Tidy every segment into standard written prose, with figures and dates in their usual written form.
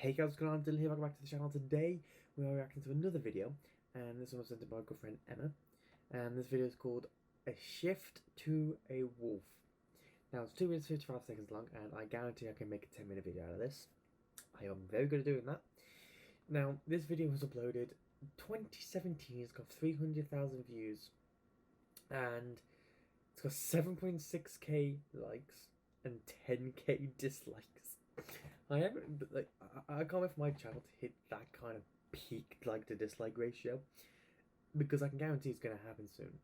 Hey guys, what's going on? Dylan here, welcome back to the channel. Today we are reacting to another video, and this one was sent to my girlfriend Emma. And this video is called A Shift to a Wolf. Now it's 2 minutes 55 seconds long, and I guarantee I can make a 10-minute video out of this. I am very good at doing that. Now this video was uploaded 2017, it's got 300,000 views, and it's got 7.6k likes and 10k dislikes. I haven't, like, I can't wait for my channel to hit that kind of peak like to dislike ratio, because I can guarantee it's going to happen soon.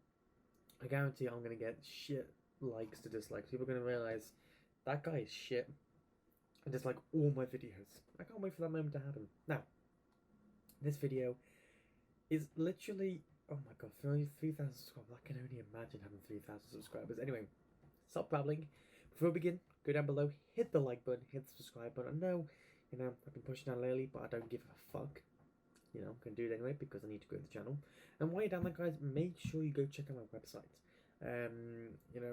I guarantee I'm going to get shit likes to dislikes. People are going to realize that guy is shit and dislike all my videos. I can't wait for that moment to happen. Now, this video is literally, oh my god, 3,000 subscribers. I can only imagine having 3,000 subscribers. Anyway, stop babbling. Before we begin, go down below, hit the like button, hit the subscribe button. I know, I've been pushing out lately, but I don't give a fuck. I'm going to do it anyway because I need to grow the channel. And while you're down there, guys, make sure you go check out my website.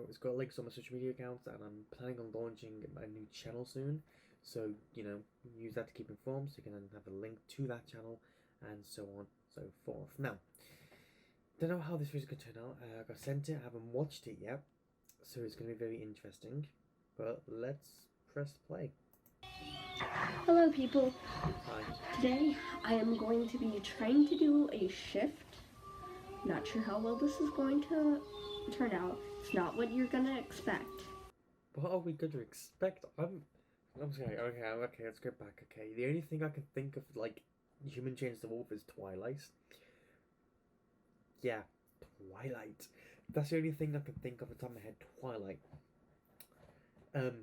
It's got links on my social media accounts, and I'm planning on launching a new channel soon. So, use that to keep informed, so you can then have a link to that channel, and so on, so forth. Now, don't know how this video is going to turn out. I got sent it, I haven't watched it yet. So it's going to be very interesting, but let's press play. Hello people. Hi. Today I am going to be trying to do a shift. Not sure how well this is going to turn out. It's not what you're going to expect. What are we going to expect? I'm sorry, okay, let's go back, okay. The only thing I can think of, like, Human Chains the Wolf is Twilight. Yeah, Twilight. That's the only thing I can think of off the top of my head, Twilight. But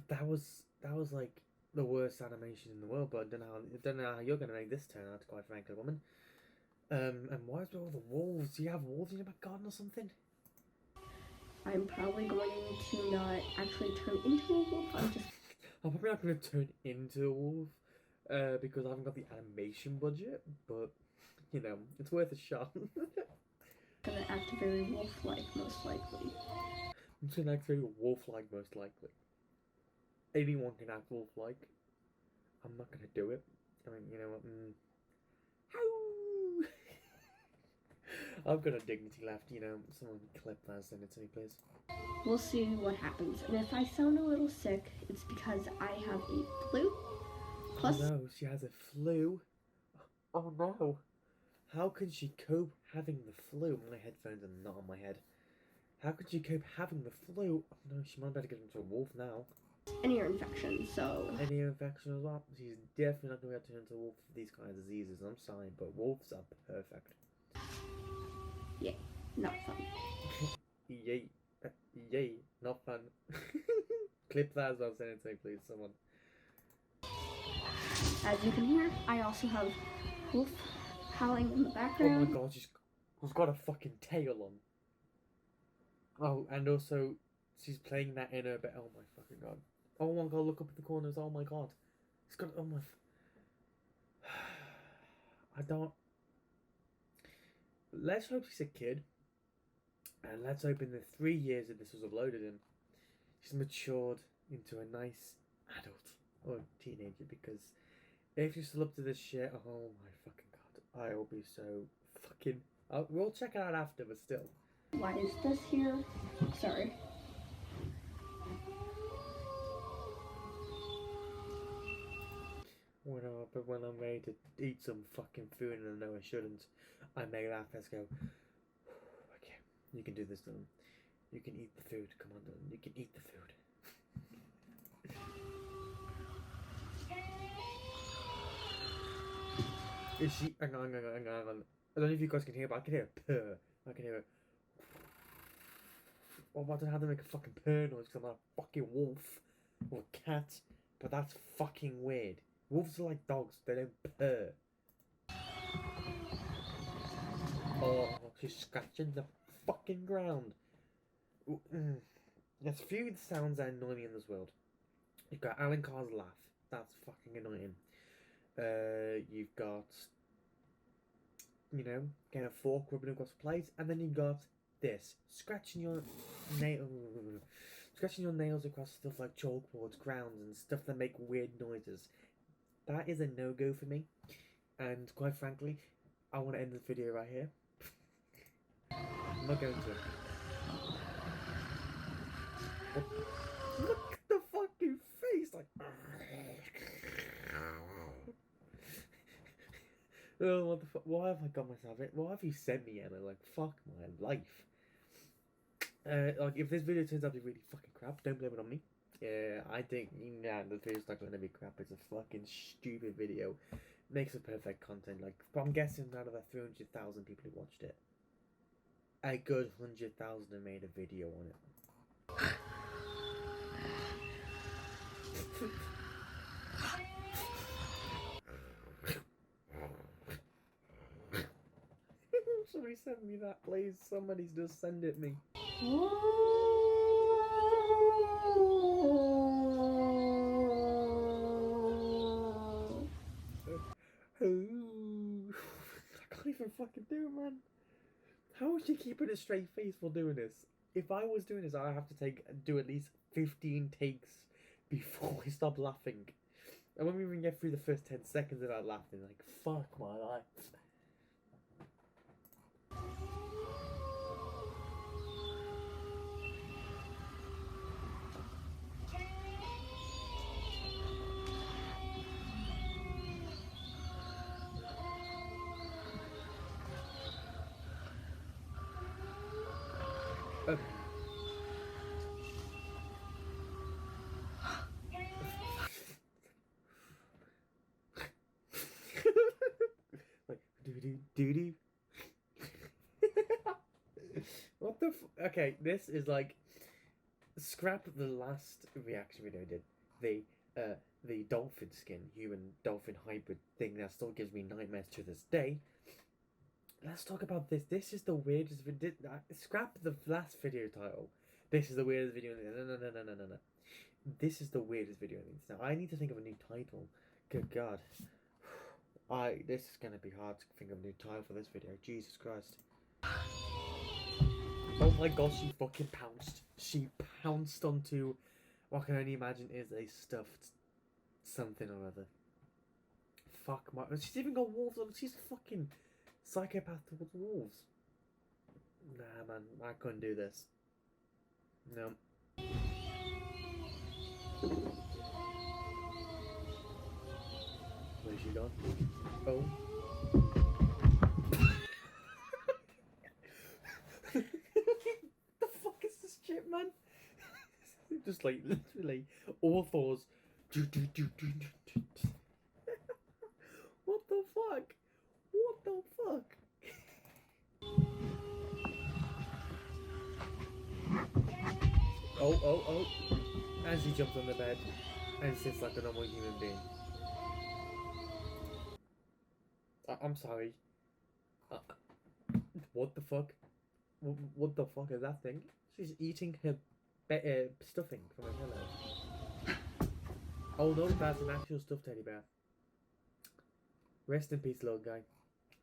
that was like the worst animation in the world, but I don't know how you're gonna make this turn out, quite frankly, woman. And why is there all the wolves? Do you have wolves in your back garden or something? I'm probably going to not actually turn into a wolf. I'm probably not gonna turn into a wolf, because I haven't got the animation budget, but it's worth a shot. Gonna act very wolf-like, most likely. I'm just gonna act very wolf-like, most likely. Anyone can act wolf-like. I'm not gonna do it. I mean, you know what? I've got a dignity left, Someone clip that, send it to me, please. We'll see what happens. And if I sound a little sick, it's because I have a flu. Plus, oh no, she has a flu. Oh no. How can she cope having the flu? My headphones are not on my head. How could she cope having the flu? Oh no, she might better get into a wolf now. an ear infection, so... Any ear infection as well? She's definitely not going to be able to turn into a wolf for these kind of diseases. I'm sorry, but wolves are perfect. Yeah, not fun. Yay. Yay, not fun. Clip that as well, send it to me, please, someone. As you can hear, I also have wolf howling in the background. Oh my god, she's got a fucking tail on. Oh, and also, she's playing that in her bed. Oh my fucking god. Oh my god, look up at the corners. Oh my god. It's got, oh my... I don't... Let's hope she's a kid. And let's hope in the 3 years that this was uploaded in, she's matured into a nice adult or teenager, because if you're still up to this shit, oh my fucking god, I will be so fucking... we'll check it out after, but still. Why is this here? Sorry. When I'm ready to eat some fucking food and I know I shouldn't, I may laugh. Let's go. Okay, you can do this, Dylan. You can eat the food. Come on, Dylan. You can eat the food. Is she? Hang on. I don't know if you guys can hear, but I can hear a purr. I can hear a... Oh, I don't know how to make a fucking purr noise because I'm not a fucking wolf or a cat, but that's fucking weird. Wolves are like dogs, they don't purr. Oh, she's scratching the fucking ground. There's few sounds that annoy me in this world. You've got Alan Carr's laugh. That's fucking annoying. You've got, getting a fork rubbing across the plate, and then you've got this, scratching your nail, scratching your nails across stuff like chalkboards, grounds, and stuff that make weird noises. That is a no-go for me. And quite frankly, I want to end this video right here. I'm not going to. Look at the fucking face, like. Oh, what the fuck? Why have I got myself in? Why have you sent me, Emma? Like, fuck my life. Like, if this video turns out to be really fucking crap, don't blame it on me. I think, nah, the video's not going to be crap. It's a fucking stupid video. Makes a perfect content. Like, but I'm guessing out of the 300,000 people who watched it, a good 100,000 have made a video on it. Somebody send me that, please. Somebody's just send it me. I can't even fucking do it, man. How is she keeping a straight face while doing this? If I was doing this, I'd have to do at least 15 takes before I stop laughing. I won't even get through the first 10 seconds without laughing. Like, fuck my life. Like, doo-doo. What the okay, this is like, scrap the last reaction video I did. The dolphin skin, human dolphin hybrid thing that still gives me nightmares to this day. Let's talk about this. This is the weirdest video. Scrap the last video title. This is the weirdest video. No. This is the weirdest video. Now I need to think of a new title. Good God. This is gonna be hard to think of a new title for this video. Jesus Christ. Oh my God, she fucking pounced. She pounced onto what I can only imagine is a stuffed something or other. Fuck my. She's even got wolves on. She's a fucking psychopath towards wolves. Nah, man, I couldn't do this. No. Where's she gone? Oh. The fuck is this shit, man? Just like literally all fours. What the fuck? What the fuck? Oh. As he jumps on the bed and sits like a normal human being. I'm sorry. What the fuck? What the fuck is that thing? She's eating her stuffing from her pillow. Oh no, that's an actual stuffed teddy bear. Rest in peace, little guy.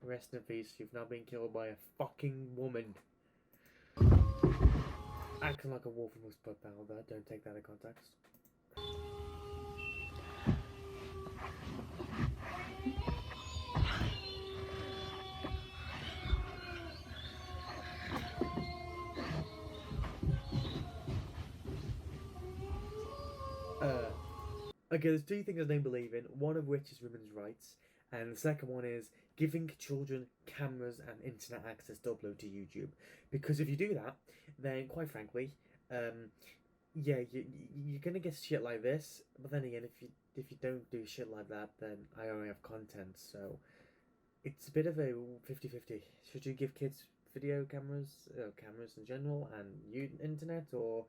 Rest in peace. You've now been killed by a fucking woman. Acting like a wolf and was put down there. Don't take that in context. Okay, there's two things I don't believe in. One of which is women's rights, and the second one is giving children cameras and internet access to upload to YouTube. Because if you do that, then quite frankly, yeah, you're gonna get shit like this. But then again, if you don't do shit like that, then I only have content. So it's a bit of a 50-50. Should you give kids video cameras, cameras in general, and internet, or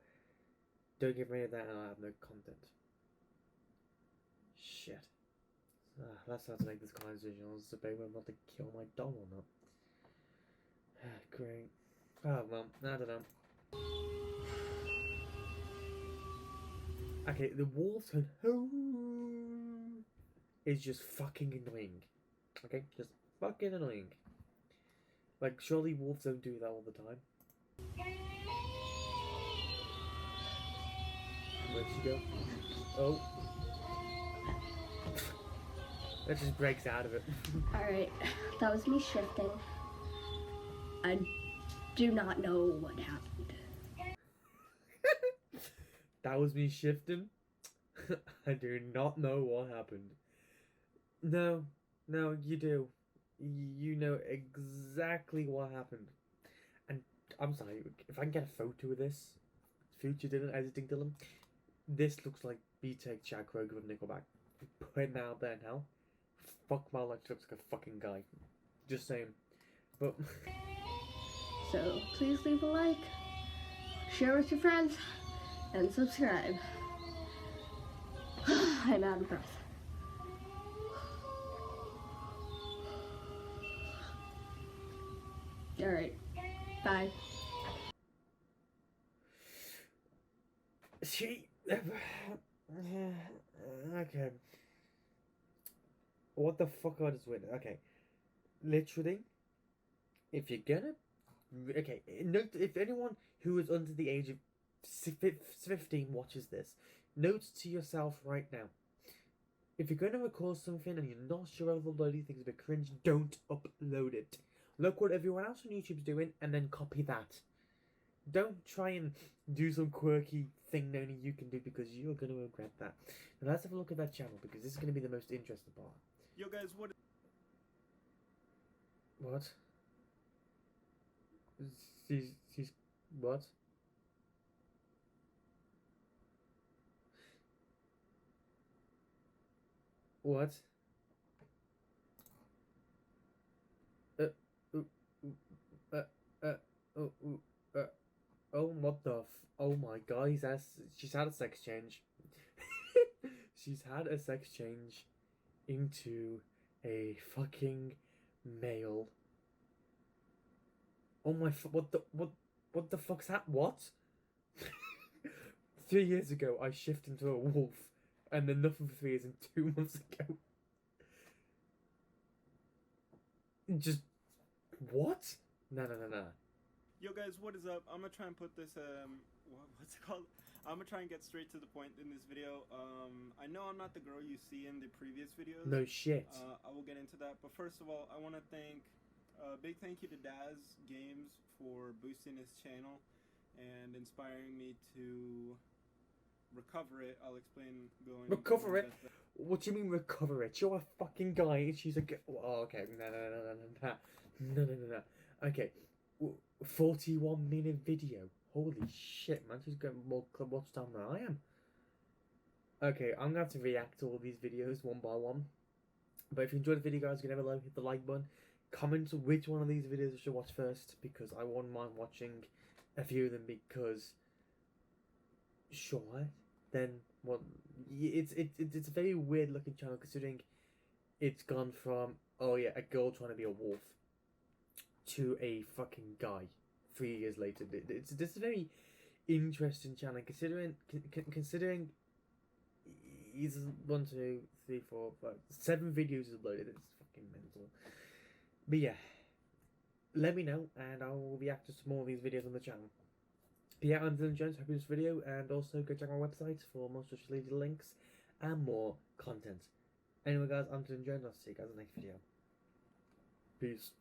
don't give me that and I have no content? Shit. That's how to make this kind of decision. I was debating whether not to kill my dog or not. Great. Oh, well, I don't know. Okay, the wolves and is just fucking annoying. Okay, just fucking annoying. Like, surely wolves don't do that all the time. Where'd she go? Oh. That just breaks out of it. Alright, that was me shifting. I do not know what happened. That was me shifting. I do not know what happened. No, you do. You know exactly what happened. And I'm sorry, if I can get a photo of this, future Dylan, editing Dylan, this looks like B-Tech Chad Kroger of Nickelback. Putting that out there now. Fuck my life, looks like a fucking guy. Just saying. But So please leave a like, share with your friends, and subscribe. I'm out of breath. Alright, bye. she. Okay. What the fuck are this with? Okay. Literally, if you're gonna. Okay, note if anyone who is under the age of 15 watches this, note to yourself right now. If you're going to record something and you're not sure of the loading things a bit cringe, don't upload it. Look what everyone else on YouTube's doing and then copy that. Don't try and do some quirky thing only you can do because you're going to regret that. Now let's have a look at that channel because this is going to be the most interesting part. Yo guys, what? What? She's what? What? Oh, what the oh my god, she's had a sex change. She's had a sex change into a fucking male. Oh my, what the fuck's that? What? 3 years ago, I shifted into a wolf, and then nothing for 3 years, and 2 months ago. Just, what? No. Yo guys, what is up? I'm gonna try and put this, what's it called? I'm gonna try and get straight to the point in this video. I know I'm not the girl you see in the previous videos. No shit. I will get into that, but first of all, I want to thank, big thank you to Daz Games for boosting his channel and inspiring me to recover it. I'll explain going Recover into it? What do you mean recover it? You're a fucking guy and she's a oh, okay, no. Okay, 41-minute video. Holy shit, man, she's getting more watch time than I am. Okay, I'm gonna have to react to all these videos one by one. But if you enjoyed the video, guys, you can never hit the like button. Comment which one of these videos I should watch first, because I wouldn't mind watching a few of them, because sure, then well, it's a very weird looking channel considering it's gone from, oh yeah, a girl trying to be a wolf to a fucking guy 3 years later. It's a very interesting channel considering he's 1, 2, 3, 4, 5, 7 videos uploaded. It's fucking mental. But yeah, let me know and I will react to some more of these videos on the channel. But yeah, I'm Dylan Jones. Hope you enjoyed this video, and also go check my website for more social media links and more content. Anyway guys, I'm Dylan Jones. I'll see you guys in the next video. Peace.